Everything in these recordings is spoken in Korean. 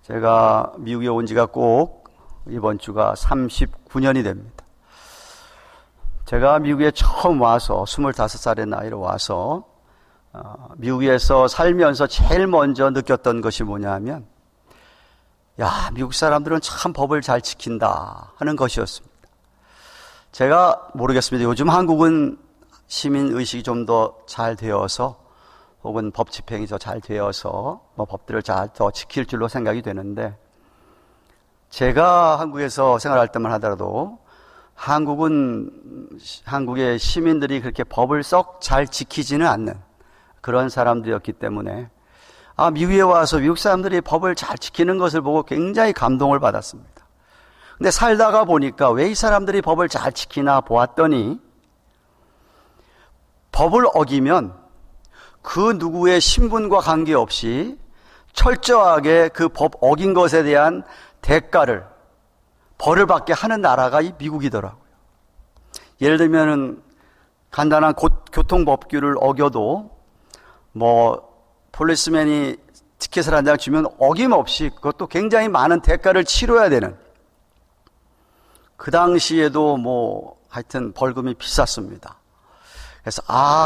제가 미국에 온 지가 꼭 이번 주가 39년이 됩니다. 제가 미국에 처음 와서 25살의 나이로 와서 미국에서 살면서 제일 먼저 느꼈던 것이 뭐냐 하면, 야, 미국 사람들은 참 법을 잘 지킨다 하는 것이었습니다. 제가 모르겠습니다. 요즘 한국은 시민의식이 좀 더 잘 되어서, 혹은 법 집행이 더 잘 되어서 법들을 잘 더 지킬 줄로 생각이 되는데, 제가 한국에서 생활할 때만 하더라도 한국의 시민들이 그렇게 법을 썩 잘 지키지는 않는 그런 사람들이었기 때문에, 미국에 와서 미국 사람들이 법을 잘 지키는 것을 보고 굉장히 감동을 받았습니다. 근데 살다가 보니까 왜 이 사람들이 법을 잘 지키나 보았더니, 법을 어기면 그 누구의 신분과 관계없이 철저하게 그 법 어긴 것에 대한 대가를, 벌을 받게 하는 나라가 이 미국이더라고요. 예를 들면은 간단한 교통법규를 어겨도 폴리스맨이 티켓을 한 장 주면 어김없이 그것도 굉장히 많은 대가를 치러야 되는, 그 당시에도 하여튼 벌금이 비쌌습니다. 그래서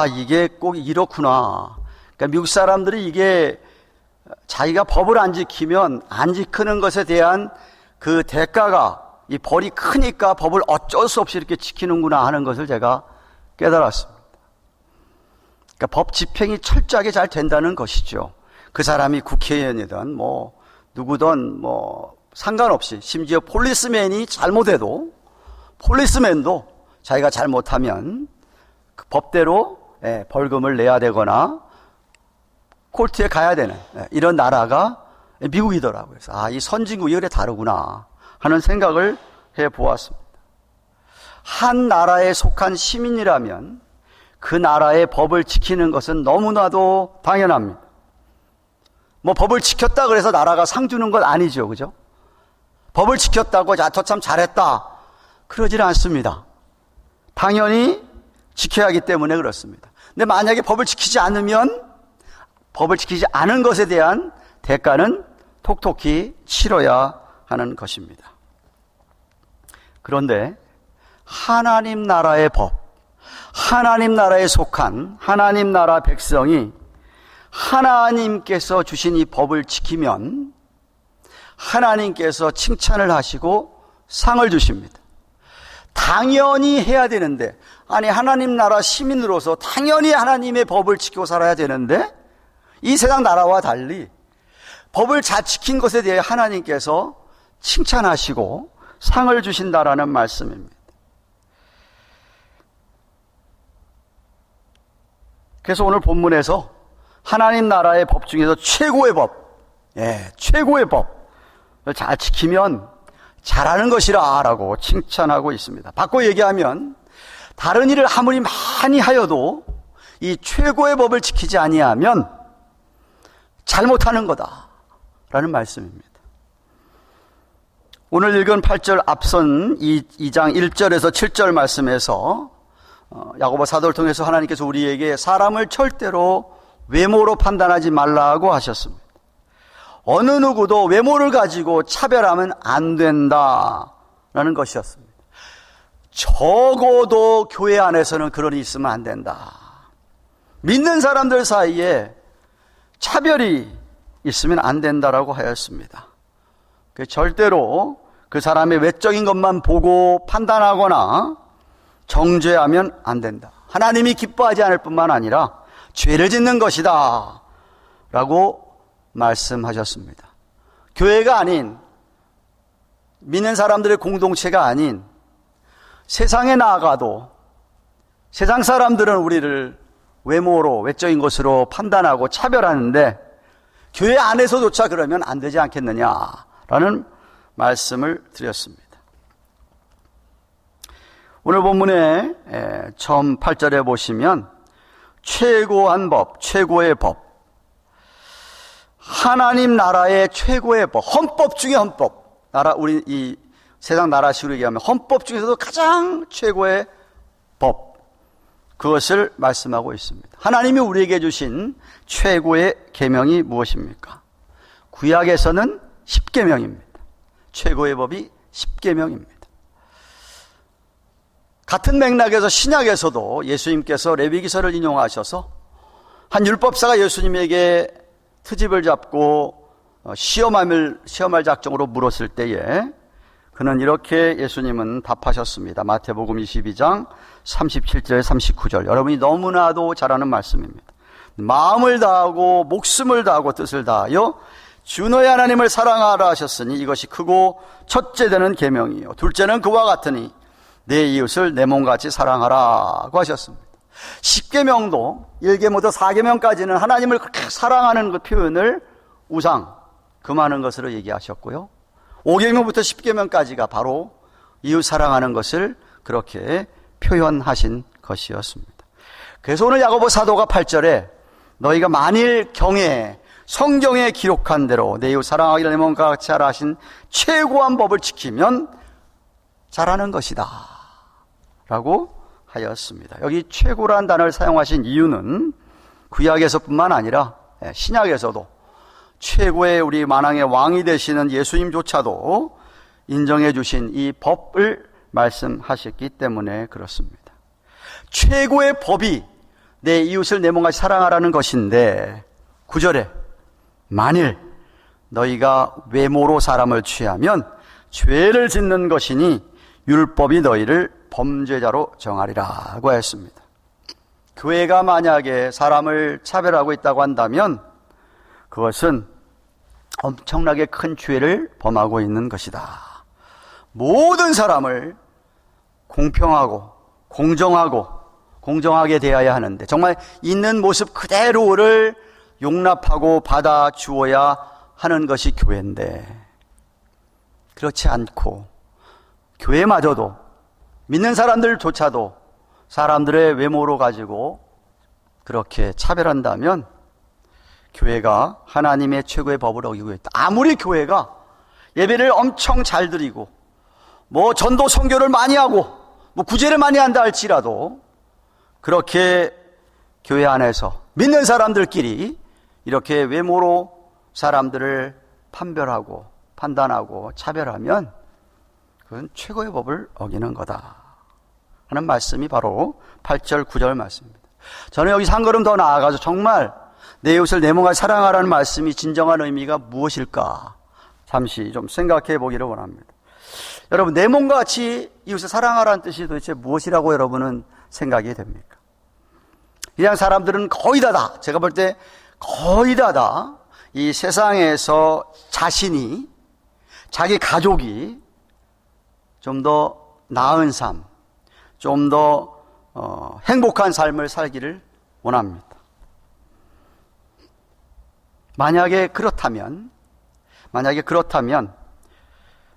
이게 꼭 이렇구나. 그러니까 미국 사람들이 이게 자기가 법을 안 지키면 안 지키는 것에 대한 그 대가가, 이 벌이 크니까 법을 어쩔 수 없이 이렇게 지키는구나 하는 것을 제가 깨달았습니다. 그러니까 법 집행이 철저하게 잘 된다는 것이죠. 그 사람이 국회의원이든 누구든 상관없이, 심지어 폴리스맨이 잘못해도 폴리스맨도 자기가 잘못하면 그 법대로 벌금을 내야 되거나 콜트에 가야 되는 이런 나라가 미국이더라고요. 그래서 이 선진국이 그래 다르구나 하는 생각을 해보았습니다. 한 나라에 속한 시민이라면 그 나라의 법을 지키는 것은 너무나도 당연합니다. 법을 지켰다 그래서 나라가 상 주는 건 아니죠, 그죠? 법을 지켰다고 저 참 잘했다 그러지는 않습니다. 당연히 지켜야 하기 때문에 그렇습니다. 근데 만약에 법을 지키지 않으면 법을 지키지 않은 것에 대한 대가는 톡톡히 치러야 하는 것입니다. 그런데 하나님 나라의 법, 하나님 나라에 속한 하나님 나라 백성이 하나님께서 주신 이 법을 지키면 하나님께서 칭찬을 하시고 상을 주십니다. 당연히 해야 되는데, 하나님 나라 시민으로서 당연히 하나님의 법을 지키고 살아야 되는데, 이 세상 나라와 달리 법을 잘 지킨 것에 대해 하나님께서 칭찬하시고 상을 주신다라는 말씀입니다. 그래서 오늘 본문에서 하나님 나라의 법 중에서 최고의 법, 최고의 법을 잘 지키면 잘하는 것이라 라고 칭찬하고 있습니다. 바꿔 얘기하면 다른 일을 아무리 많이 하여도 이 최고의 법을 지키지 아니하면 잘못하는 거다라는 말씀입니다. 오늘 읽은 8절 앞선 2장 1절에서 7절 말씀에서 야고보 사도를 통해서 하나님께서 우리에게 사람을 절대로 외모로 판단하지 말라고 하셨습니다. 어느 누구도 외모를 가지고 차별하면 안 된다라는 것이었습니다. 적어도 교회 안에서는 그런 일이 있으면 안 된다. 믿는 사람들 사이에 차별이 있으면 안 된다라고 하였습니다. 절대로 그 사람의 외적인 것만 보고 판단하거나 정죄하면 안 된다. 하나님이 기뻐하지 않을 뿐만 아니라 죄를 짓는 것이다 라고 말씀하셨습니다. 교회가 아닌, 믿는 사람들의 공동체가 아닌 세상에 나아가도 세상 사람들은 우리를 외모로, 외적인 것으로 판단하고 차별하는데 교회 안에서조차 그러면 안 되지 않겠느냐라는 말씀을 드렸습니다. 오늘 본문에 처음 8절에 보시면 최고한 법, 최고의 법, 하나님 나라의 최고의 법, 헌법 중에 헌법, 우리 이 세상 나라식으로 얘기하면 헌법 중에서도 가장 최고의 법, 그것을 말씀하고 있습니다. 하나님이 우리에게 주신 최고의 계명이 무엇입니까? 구약에서는 십계명입니다. 최고의 법이 십계명입니다. 같은 맥락에서 신약에서도 예수님께서 레위기서를 인용하셔서 한 율법사가 예수님에게 트집을 잡고 시험할 작정으로 물었을 때에 그는 이렇게 예수님은 답하셨습니다. 마태복음 22장 37절 39절. 여러분이 너무나도 잘 아는 말씀입니다. 마음을 다하고 목숨을 다하고 뜻을 다하여 주 너의 하나님을 사랑하라 하셨으니 이것이 크고 첫째 되는 계명이요 둘째는 그와 같으니 내 이웃을 내 몸같이 사랑하라고 하셨습니다. 10계명도 1계명부터 4계명까지는 하나님을 그렇게 사랑하는 그 표현을 우상, 금하는 것으로 얘기하셨고요. 5계명부터 10계명까지가 바로 이웃 사랑하는 것을 그렇게 표현하신 것이었습니다. 그래서 오늘 야고보 사도가 8절에 너희가 만일 성경에 기록한 대로 내 이웃 사랑하기를 내 몸과 같이 하라 하신 최고한 법을 지키면 잘하는 것이다 라고 하였습니다. 여기 최고라는 단어를 사용하신 이유는 구약에서뿐만 아니라 신약에서도 최고의 우리 만왕의 왕이 되시는 예수님조차도 인정해 주신 이 법을 말씀하셨기 때문에 그렇습니다. 최고의 법이 내 이웃을 내 몸같이 사랑하라는 것인데 9절에 만일 너희가 외모로 사람을 취하면 죄를 짓는 것이니 율법이 너희를 범죄자로 정하리라고 했습니다. 교회가 만약에 사람을 차별하고 있다고 한다면 그것은 엄청나게 큰 죄를 범하고 있는 것이다. 모든 사람을 공평하고 공정하게 대해야 하는데 정말 있는 모습 그대로를 용납하고 받아주어야 하는 것이 교회인데 그렇지 않고 교회마저도 믿는 사람들조차도 사람들의 외모로 가지고 그렇게 차별한다면 교회가 하나님의 최고의 법을 어기고 있다. 아무리 교회가 예배를 엄청 잘 드리고 전도 선교를 많이 하고 구제를 많이 한다 할지라도 그렇게 교회 안에서 믿는 사람들끼리 이렇게 외모로 사람들을 판별하고 판단하고 차별하면 그건 최고의 법을 어기는 거다 하는 말씀이 바로 8절 9절 말씀입니다. 저는 여기서 한 걸음 더 나아가서 정말 내 이웃을 내 몸같이 사랑하라는 말씀이 진정한 의미가 무엇일까 잠시 좀 생각해 보기를 원합니다. 여러분, 내 몸과 같이 이웃을 사랑하라는 뜻이 도대체 무엇이라고 여러분은 생각이 됩니까? 그냥 사람들은 거의 다다, 제가 볼 때 거의 다다 이 세상에서 자신이, 자기 가족이 좀 더 나은 삶, 좀 더 행복한 삶을 살기를 원합니다. 만약에 그렇다면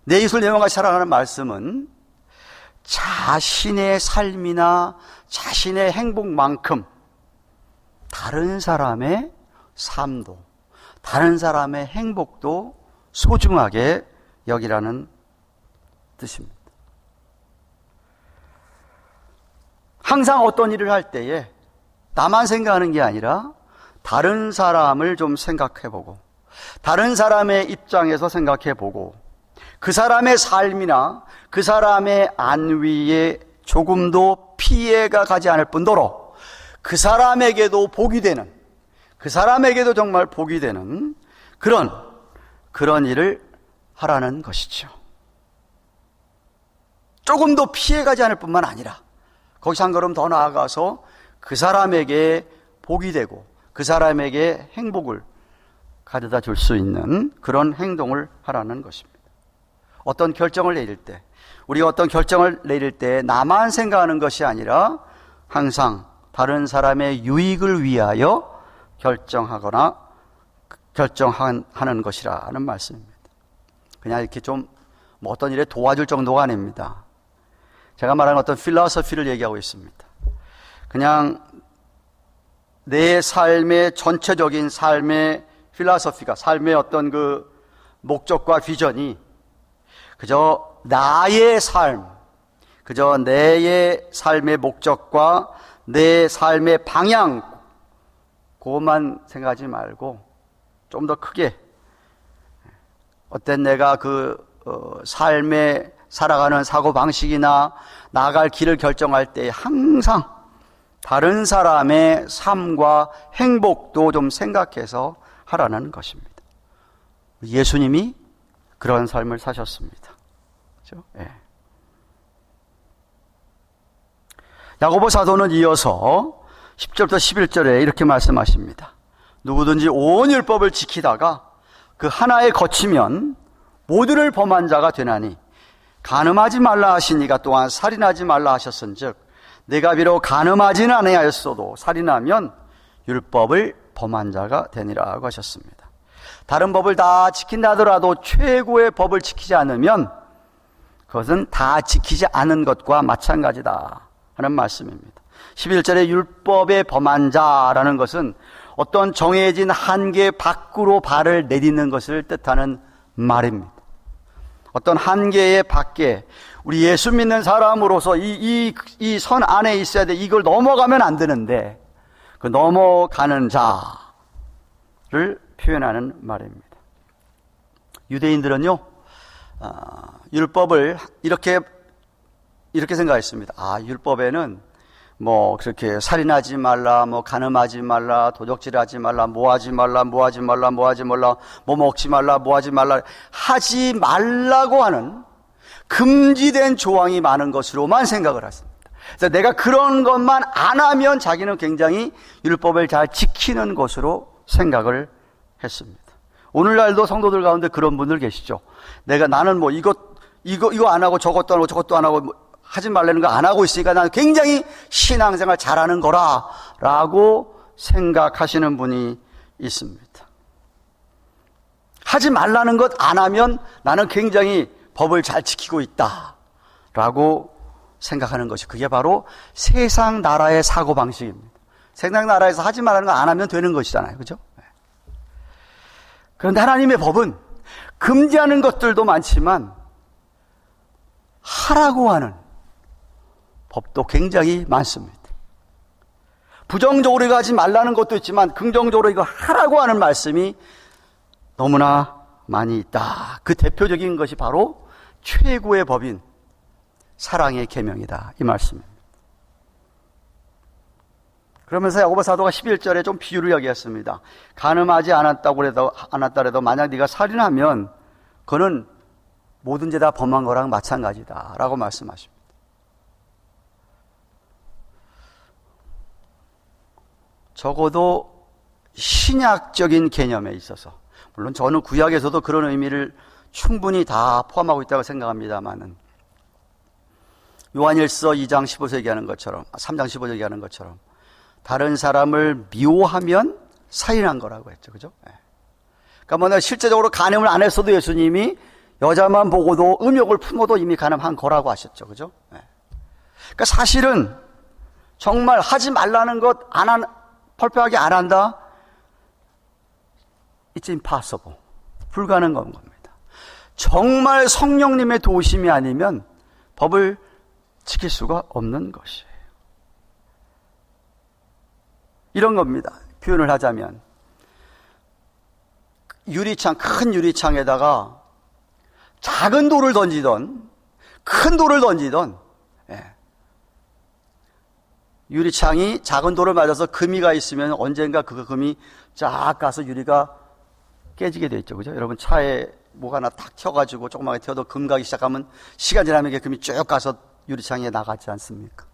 내 이웃을 내 몸같이 사랑하는 말씀은 자신의 삶이나 자신의 행복만큼 다른 사람의 삶도, 다른 사람의 행복도 소중하게 여기라는 뜻입니다. 항상 어떤 일을 할 때에 나만 생각하는 게 아니라 다른 사람을 좀 생각해보고 다른 사람의 입장에서 생각해보고 그 사람의 삶이나 그 사람의 안위에 조금도 피해가 가지 않을 뿐더러 그 사람에게도 복이 되는, 그 사람에게도 정말 복이 되는 그런 일을 하라는 것이죠. 조금도 피해가지 않을 뿐만 아니라 거기서 한 걸음 더 나아가서 그 사람에게 복이 되고 그 사람에게 행복을 가져다 줄 수 있는 그런 행동을 하라는 것입니다. 어떤 결정을 내릴 때, 우리가 어떤 결정을 내릴 때 나만 생각하는 것이 아니라 항상 다른 사람의 유익을 위하여 결정하는 것이라는 말씀입니다. 그냥 이렇게 좀 어떤 일에 도와줄 정도가 아닙니다. 제가 말하는 어떤 필로소피를 얘기하고 있습니다. 그냥 내 삶의 전체적인 삶의 필로소피가, 삶의 어떤 그 목적과 비전이 그저 나의 삶, 그저 내의 삶의 목적과 내 삶의 방향, 그것만 생각하지 말고 좀 더 크게 어떤 내가 삶에 살아가는 사고방식이나 나아갈 길을 결정할 때 항상 다른 사람의 삶과 행복도 좀 생각해서 하라는 것입니다. 예수님이 그런 삶을 사셨습니다. 그렇죠? 예. 야고보 사도는 이어서 10절부터 11절에 이렇게 말씀하십니다. 누구든지 온 율법을 지키다가 그 하나에 거치면 모두를 범한 자가 되나니 간음하지 말라 하시니가 또한 살인하지 말라 하셨은즉 내가 비록 간음하지는 아니하였어도 살인하면 율법을 범한 자가 되니라고 하셨습니다. 다른 법을 다 지킨다 하더라도 최고의 법을 지키지 않으면 그것은 다 지키지 않은 것과 마찬가지다 하는 말씀입니다. 11절에 율법의 범한 자라는 것은 어떤 정해진 한계 밖으로 발을 내딛는 것을 뜻하는 말입니다. 어떤 한계의 밖에 우리 예수 믿는 사람으로서 이 선 안에 있어야 돼. 이걸 넘어가면 안 되는데 그 넘어가는 자를 표현하는 말입니다. 유대인들은요, 율법을 이렇게 생각했습니다. 율법에는 뭐 그렇게 살인하지 말라, 뭐 간음하지 말라, 도적질하지 말라, 뭐하지 말라, 뭐하지 말라, 뭐하지 말라, 뭐 먹지 말라, 뭐하지 말라, 하지 말라고 하는 금지된 조항이 많은 것으로만 생각을 했습니다. 그래서 내가 그런 것만 안 하면 자기는 굉장히 율법을 잘 지키는 것으로 생각을 했습니다. 오늘날도 성도들 가운데 그런 분들 계시죠. 나는 뭐 이거 안 하고 저것도 안 하고 저것도 안 하고 하지 말라는 거 안 하고 있으니까 나는 굉장히 신앙생활 잘하는 거라 라고 생각하시는 분이 있습니다. 하지 말라는 것 안 하면 나는 굉장히 법을 잘 지키고 있다 라고 생각하는 것이, 그게 바로 세상 나라의 사고방식입니다. 세상 나라에서 하지 말라는 거 안 하면 되는 것이잖아요. 그죠? 그런데 하나님의 법은 금지하는 것들도 많지만 하라고 하는 법도 굉장히 많습니다. 부정적으로 이거 하지 말라는 것도 있지만 긍정적으로 이거 하라고 하는 말씀이 너무나 많이 있다. 그 대표적인 것이 바로 최고의 법인 사랑의 계명이다, 이 말씀입니다. 그러면서 야고보 사도가 11절에 좀 비유를 이야기했습니다. 간음하지 않았다고 해도 만약 네가 살인하면 그거는 모든 죄 다 범한 거랑 마찬가지다 라고 말씀하십니다. 적어도 신약적인 개념에 있어서, 물론 저는 구약에서도 그런 의미를 충분히 다 포함하고 있다고 생각합니다만은, 요한일서 2장 15절 얘기하는 것처럼, 3장 15절 얘기하는 것처럼 다른 사람을 미워하면 살인한 거라고 했죠. 그죠? 그러니까 뭐 실제적으로 간음을 안 했어도 예수님이 여자만 보고도 음욕을 품어도 이미 간음한 거라고 하셨죠. 그죠? 그러니까 사실은 정말 하지 말라는 것 펄펄하게 안 한다? It's impossible. 불가능한 겁니다. 정말 성령님의 도우심이 아니면 법을 지킬 수가 없는 것이에요. 이런 겁니다. 표현을 하자면 큰 유리창에다가 작은 돌을 던지던 큰 돌을 던지던, 유리창이 작은 돌을 맞아서 금이가 있으면 언젠가 그 금이 쫙 가서 유리가 깨지게 돼 있죠. 그죠? 여러분 차에 뭐가 하나 탁 튀어가지고 조그맣게 튀어도 금 가기 시작하면 시간 지나면 이게 금이 쭉 가서 유리창에 나가지 않습니까?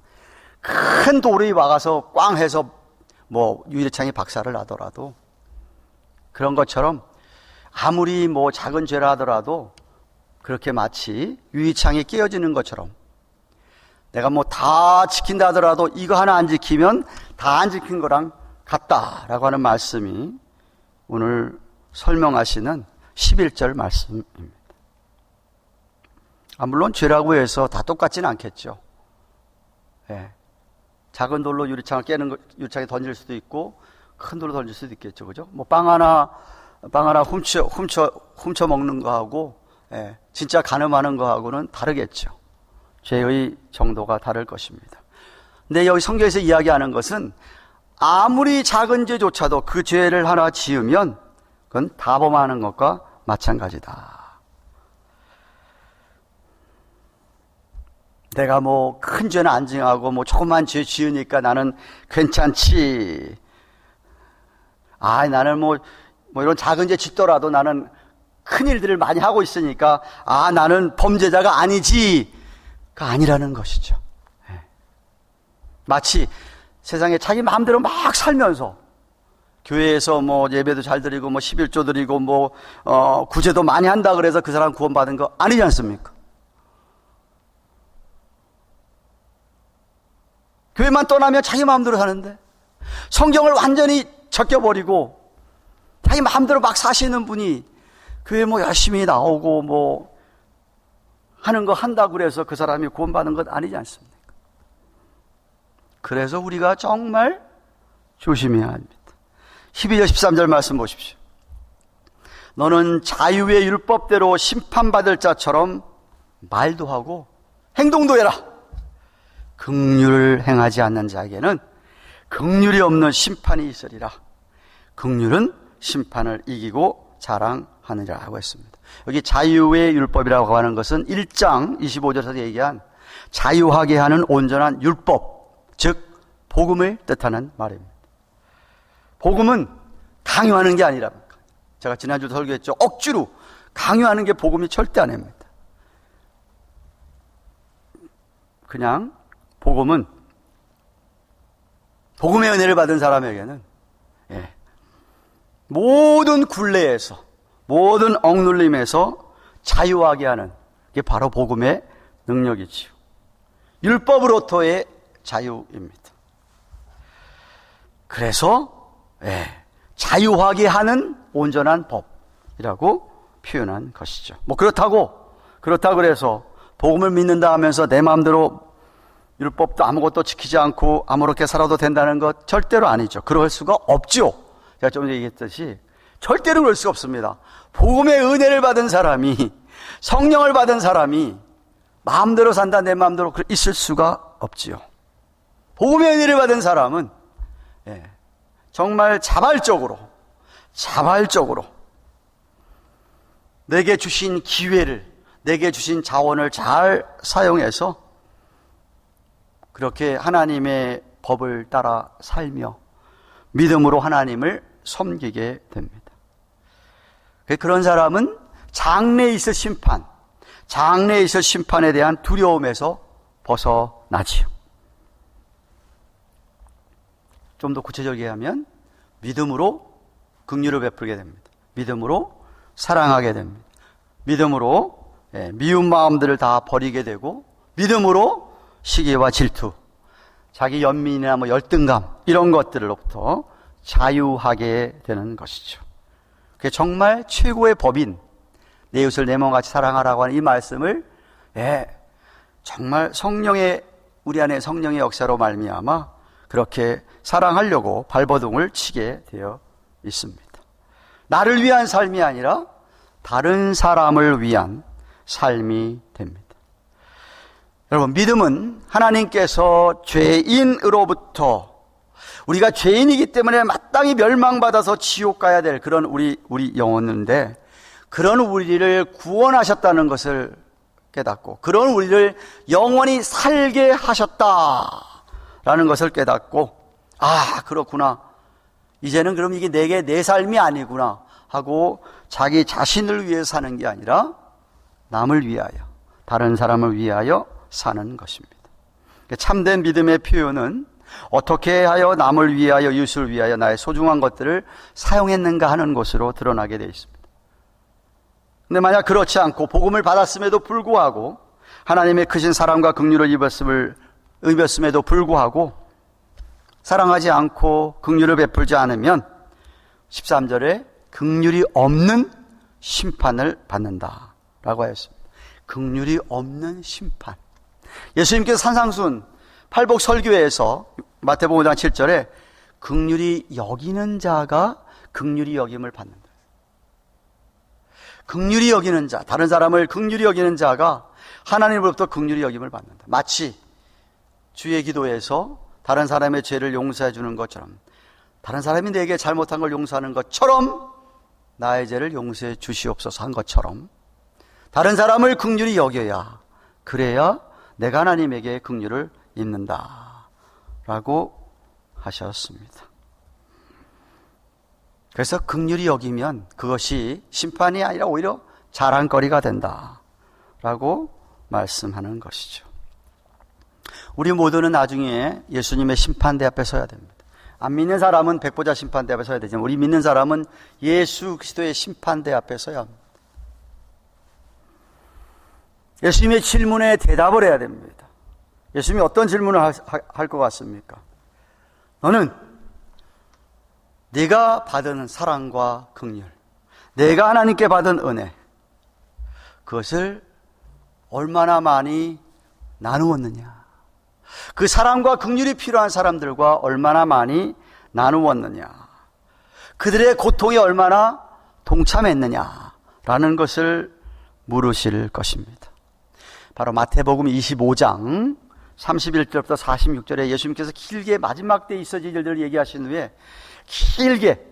큰 돌이 와가서 꽝 해서 뭐 유리창이 박살을 나더라도, 그런 것처럼 아무리 뭐 작은 죄라 하더라도 그렇게 마치 유리창이 깨어지는 것처럼 내가 뭐 다 지킨다 하더라도 이거 하나 안 지키면 다 안 지킨 거랑 같다라고 하는 말씀이 오늘 설명하시는 11절 말씀입니다. 물론 죄라고 해서 다 똑같지는 않겠죠. 작은 돌로 유리창에 던질 수도 있고 큰 돌로 던질 수도 있겠죠. 그죠? 뭐 빵 하나 훔쳐 먹는 거하고 진짜 간음하는 거하고는 다르겠죠. 죄의 정도가 다를 것입니다. 근데 여기 성경에서 이야기하는 것은 아무리 작은 죄조차도 그 죄를 하나 지으면 그건 다 범하는 것과 마찬가지다. 내가 뭐 큰 죄는 안 정하고 뭐 조그만 죄 지으니까 나는 괜찮지. 나는 뭐 이런 작은 죄 짓더라도 나는 큰 일들을 많이 하고 있으니까 나는 범죄자가 아니지가 아니라는 것이죠. 마치 세상에 자기 마음대로 막 살면서 교회에서 뭐 예배도 잘 드리고 뭐 11조 드리고 뭐 구제도 많이 한다 그래서 그 사람 구원받은 거 아니지 않습니까? 교회만 떠나면 자기 마음대로 사는데 성경을 완전히 적겨버리고 자기 마음대로 막 사시는 분이 교회 뭐 열심히 나오고 뭐 하는 거 한다고 그래서 그 사람이 구원받는 것 아니지 않습니까? 그래서 우리가 정말 조심해야 합니다. 12절 13절 말씀 보십시오. 너는 자유의 율법대로 심판받을 자처럼 말도 하고 행동도 해라. 긍휼을 행하지 않는 자에게는 긍휼이 없는 심판이 있으리라. 긍휼은 심판을 이기고 자랑하느니라고 했습니다. 여기 자유의 율법이라고 하는 것은 1장 25절에서 얘기한 자유하게 하는 온전한 율법, 즉 복음을 뜻하는 말입니다. 복음은 강요하는 게 아니라, 제가 지난주도 설교했죠. 억지로 강요하는 게 복음이 절대 아닙니다. 그냥 복음은 복음의 은혜를 받은 사람에게는 모든 굴레에서 모든 억눌림에서 자유하게 하는 게 바로 복음의 능력이지요. 율법으로부터의 자유입니다. 그래서 자유하게 하는 온전한 법이라고 표현한 것이죠. 뭐 그렇다고 그래서 복음을 믿는다 하면서 내 마음대로 율법도 아무것도 지키지 않고 아무렇게 살아도 된다는 것 절대로 아니죠. 그럴 수가 없죠. 제가 좀 전에 얘기했듯이 절대로 그럴 수가 없습니다. 복음의 은혜를 받은 사람이, 성령을 받은 사람이 마음대로 산다, 내 마음대로 있을 수가 없지요. 복음의 은혜를 받은 사람은 정말 자발적으로 내게 주신 기회를, 내게 주신 자원을 잘 사용해서 그렇게 하나님의 법을 따라 살며 믿음으로 하나님을 섬기게 됩니다. 그런 사람은 장래에 있을 심판에 대한 두려움에서 벗어나지요. 좀 더 구체적이게 하면 믿음으로 긍휼을 베풀게 됩니다. 믿음으로 사랑하게 됩니다. 믿음으로 미운 마음들을 다 버리게 되고, 믿음으로 시기와 질투, 자기 연민이나 뭐 열등감 이런 것들로부터 자유하게 되는 것이죠. 그게 정말 최고의 법인 내 이웃을 내 몸같이 사랑하라고 하는 이 말씀을 정말 우리 안에 성령의 역사로 말미암아 그렇게 사랑하려고 발버둥을 치게 되어 있습니다. 나를 위한 삶이 아니라 다른 사람을 위한 삶이 됩니다. 여러분, 믿음은 하나님께서 죄인으로부터, 우리가 죄인이기 때문에 마땅히 멸망받아서 지옥 가야 될 그런 우리 영혼인데, 그런 우리를 구원하셨다는 것을 깨닫고, 그런 우리를 영원히 살게 하셨다라는 것을 깨닫고, 그렇구나, 이제는 그럼 이게 내 삶이 아니구나 하고 자기 자신을 위해 사는 게 아니라 남을 위하여, 다른 사람을 위하여 사는 것입니다. 참된 믿음의 표현은 어떻게 하여 남을 위하여, 이웃을 위하여 나의 소중한 것들을 사용했는가 하는 것으로 드러나게 되어 있습니다. 근데 만약 그렇지 않고 복음을 받았음에도 불구하고, 하나님의 크신 사랑과 긍휼을 입었음에도 불구하고 사랑하지 않고 긍휼을 베풀지 않으면 13절에 긍휼이 없는 심판을 받는다라고 하였습니다. 긍휼이 없는 심판. 예수님께서 산상순 팔복 설교에서 마태복음 5장 7절에 긍휼히 여기는 자가 긍휼히 여김을 받는다. 긍휼히 여기는 자, 다른 사람을 긍휼히 여기는 자가 하나님으로부터 긍휼히 여김을 받는다. 마치 주의 기도에서 다른 사람의 죄를 용서해 주는 것처럼, 다른 사람이 내게 잘못한 걸 용서하는 것처럼 나의 죄를 용서해 주시옵소서 한 것처럼, 다른 사람을 긍휼히 여겨야, 그래야 내가 하나님에게 긍휼을 입는다 라고 하셨습니다. 그래서 긍휼히 여기면 그것이 심판이 아니라 오히려 자랑거리가 된다 라고 말씀하는 것이죠. 우리 모두는 나중에 예수님의 심판대 앞에 서야 됩니다. 안 믿는 사람은 백보자 심판대 앞에 서야 되지만 우리 믿는 사람은 예수 그리스도의 심판대 앞에 서야 합니다. 예수님의 질문에 대답을 해야 됩니다. 예수님이 어떤 질문을 할 것 같습니까? 너는 네가 받은 사랑과 긍휼, 내가 하나님께 받은 은혜, 그것을 얼마나 많이 나누었느냐? 그 사랑과 긍휼이 필요한 사람들과 얼마나 많이 나누었느냐? 그들의 고통에 얼마나 동참했느냐라는 것을 물으실 것입니다. 바로 마태복음 25장 31절부터 46절에 예수님께서 길게 마지막 때에 있어질 일들을 얘기하신 후에 길게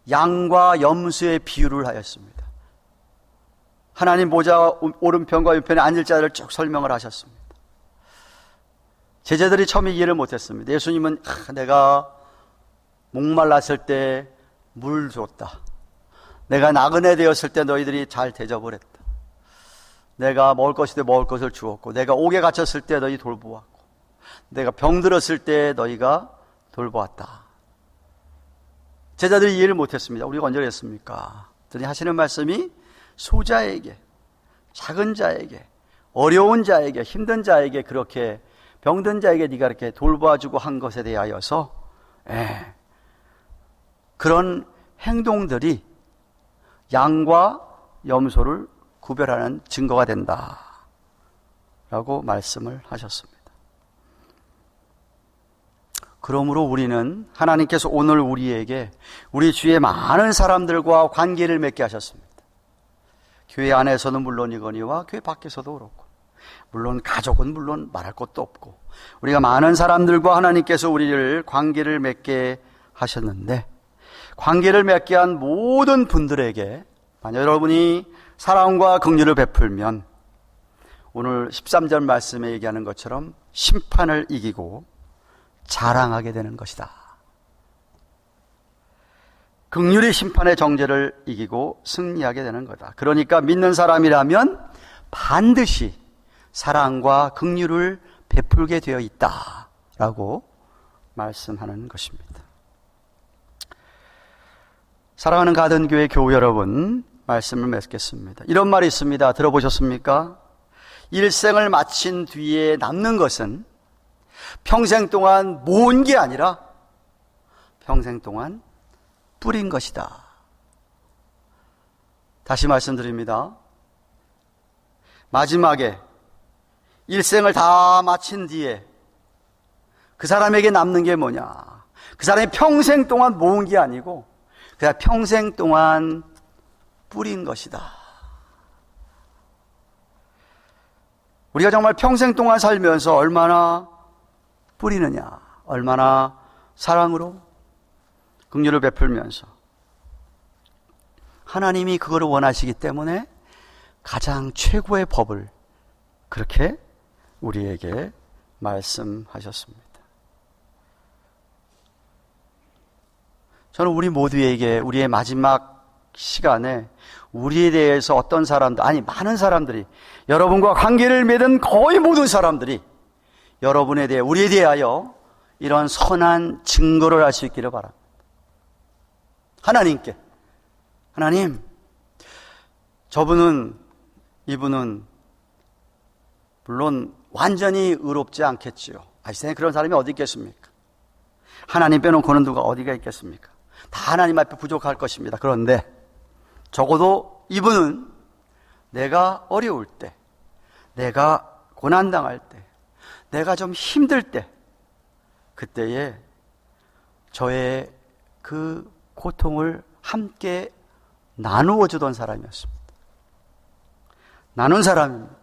양과 염소의 비유를 하였습니다. 하나님 보좌 오른편과 왼편에 앉을 자를 쭉 설명을 하셨습니다. 제자들이 처음에 이해를 못했습니다. 예수님은 내가 목말랐을 때 물 줬다. 내가 나그네 되었을 때 너희들이 잘 대접을 했다. 내가 먹을 것이 돼 먹을 것을 주었고, 내가 옥에 갇혔을 때 너희 돌보았고, 내가 병들었을 때 너희가 돌보았다. 제자들이 이해를 못했습니다. 우리가 언제 그랬습니까? 그랬더니 하시는 말씀이 소자에게, 작은 자에게, 어려운 자에게, 힘든 자에게, 그렇게 병든 자에게 네가 이렇게 돌봐주고 한 것에 대하여서 그런 행동들이 양과 염소를 구별하는 증거가 된다 라고 말씀을 하셨습니다. 그러므로 우리는 하나님께서 오늘 우리에게 우리 주위에 많은 사람들과 관계를 맺게 하셨습니다. 교회 안에서는 물론이거니와 교회 밖에서도 그렇고, 물론 가족은 물론 말할 것도 없고, 우리가 많은 사람들과 하나님께서 우리를 관계를 맺게 하셨는데, 관계를 맺게 한 모든 분들에게 만약 여러분이 사랑과 긍휼을 베풀면 오늘 13절 말씀에 얘기하는 것처럼 심판을 이기고 자랑하게 되는 것이다. 긍휼이 심판의 정죄를 이기고 승리하게 되는 거다. 그러니까 믿는 사람이라면 반드시 사랑과 긍휼을 베풀게 되어 있다라고 말씀하는 것입니다. 사랑하는 가든교회 교우 여러분, 말씀을 맺겠습니다. 이런 말이 있습니다. 들어보셨습니까? 일생을 마친 뒤에 남는 것은 평생 동안 모은 게 아니라 평생 동안 뿌린 것이다. 다시 말씀드립니다. 마지막에 일생을 다 마친 뒤에 그 사람에게 남는 게 뭐냐? 그 사람이 평생 동안 모은 게 아니고 그냥 평생 동안 뿌린 것이다. 우리가 정말 평생 동안 살면서 얼마나 뿌리느냐, 얼마나 사랑으로 긍휼을 베풀면서 하나님이 그거를 원하시기 때문에 가장 최고의 법을 그렇게 우리에게 말씀하셨습니다. 저는 우리 모두에게 우리의 마지막 시간에 우리에 대해서 어떤 사람들, 아니 많은 사람들이, 여러분과 관계를 맺은 거의 모든 사람들이 여러분에 대해, 우리에 대하여 이런 선한 증거를 할 수 있기를 바랍니다. 하나님께, 하나님, 이분은 물론 완전히 의롭지 않겠지요. 이 세상에 그런 사람이 어디 있겠습니까? 하나님 빼놓고는 누가 어디가 있겠습니까? 다 하나님 앞에 부족할 것입니다. 그런데 적어도 이분은 내가 어려울 때, 내가 고난당할 때, 내가 좀 힘들 때, 그때에 저의 그 고통을 함께 나누어 주던 사람이었습니다. 나눈 사람입니다.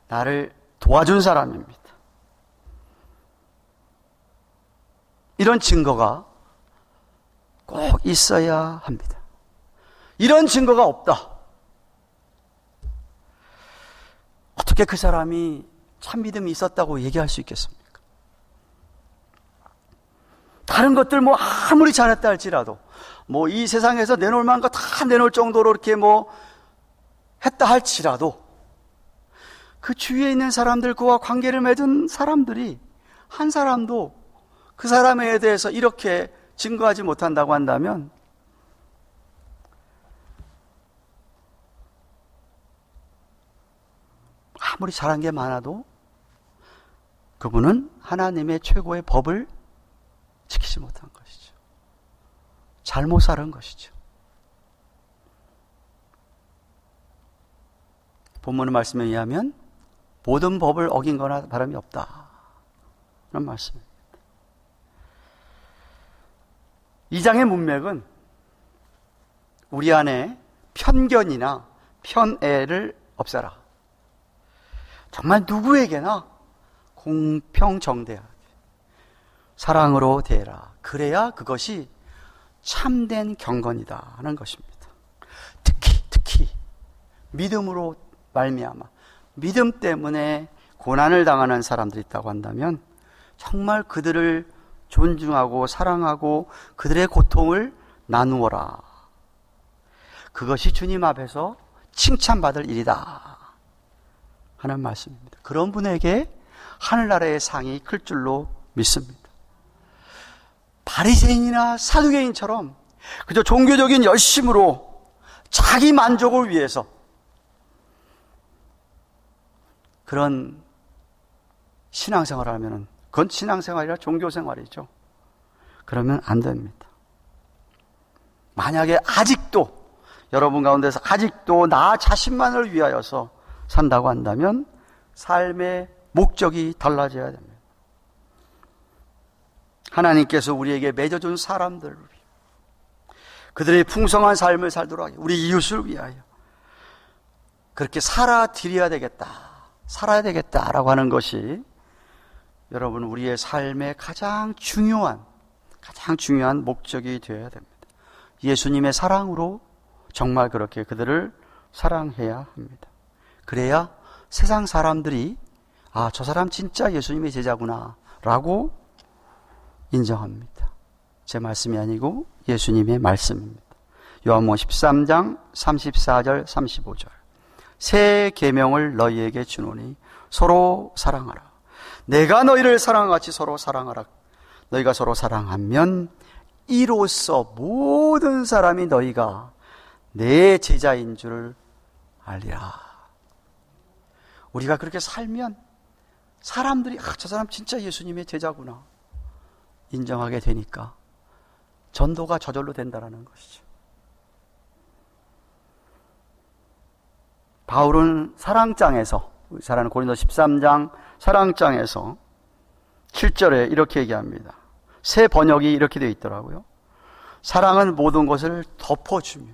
나를 도와준 사람입니다. 이런 증거가 꼭 있어야 합니다. 이런 증거가 없다. 어떻게 그 사람이 참 믿음이 있었다고 얘기할 수 있겠습니까? 다른 것들 뭐 아무리 잘했다 할지라도 뭐 이 세상에서 내놓을 만한 거 다 내놓을 정도로 이렇게 뭐 했다 할지라도 그 주위에 있는 사람들, 그와 관계를 맺은 사람들이 한 사람도 그 사람에 대해서 이렇게 증거하지 못한다고 한다면 아무리 잘한 게 많아도 그분은 하나님의 최고의 법을 지키지 못한 것이죠. 잘못 살은 것이죠. 본문의 말씀에 의하면 모든 법을 어긴 거나 다름이 없다. 그런 말씀입니다. 이 장의 문맥은 우리 안에 편견이나 편애를 없애라. 정말 누구에게나 공평정대하게 사랑으로 대해라. 그래야 그것이 참된 경건이다 하는 것입니다. 특히 믿음으로 말미암아 믿음 때문에 고난을 당하는 사람들이 있다고 한다면 정말 그들을 존중하고 사랑하고 그들의 고통을 나누어라. 그것이 주님 앞에서 칭찬받을 일이다 하는 말씀입니다. 그런 분에게 하늘나라의 상이 클 줄로 믿습니다. 바리새인이나 사두개인처럼 그저 종교적인 열심으로 자기 만족을 위해서 그런 신앙생활을 하면 그건 신앙생활이라 종교생활이죠. 그러면 안 됩니다. 만약에 아직도 여러분 가운데서 아직도 나 자신만을 위하여서 산다고 한다면 삶의 목적이 달라져야 됩니다. 하나님께서 우리에게 맺어준 사람들을 위해 그들의 풍성한 삶을 살도록 하기, 우리 이웃을 위하여 그렇게 살아야 되겠다라고 하는 것이 여러분 우리의 삶의 가장 중요한 목적이 되어야 됩니다. 예수님의 사랑으로 정말 그렇게 그들을 사랑해야 합니다. 그래야 세상 사람들이 저 사람 진짜 예수님의 제자구나 라고 인정합니다. 제 말씀이 아니고 예수님의 말씀입니다. 요한복음 13장 34절 35절 새 계명을 너희에게 주노니 서로 사랑하라. 내가 너희를 사랑한 같이 서로 사랑하라. 너희가 서로 사랑하면 이로써 모든 사람이 너희가 내 제자인 줄 알리라. 우리가 그렇게 살면 사람들이 저 사람 진짜 예수님의 제자구나 인정하게 되니까 전도가 저절로 된다는 것이죠. 바울은 사랑장에서 잘 아는 고린도서 13장 사랑장에서 7절에 이렇게 얘기합니다. 새 번역이 이렇게 되어 있더라고요. 사랑은 모든 것을 덮어주며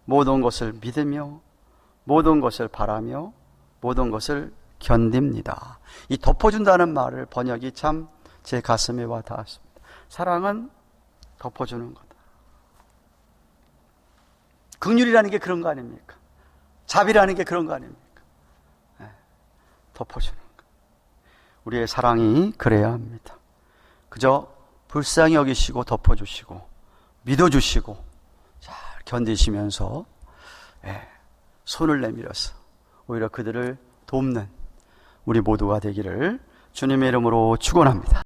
모든 것을 믿으며 모든 것을 바라며 모든 것을 견딥니다. 이 덮어준다는 말을 번역이 참 제 가슴에 와 닿았습니다. 사랑은 덮어주는 거다. 긍휼이라는 게 그런 거 아닙니까? 자비라는 게 그런 거 아닙니까? 덮어주는 거. 우리의 사랑이 그래야 합니다. 그저 불쌍히 여기시고 덮어주시고 믿어주시고 잘 견디시면서 손을 내밀어서 오히려 그들을 돕는 우리 모두가 되기를 주님의 이름으로 축원합니다.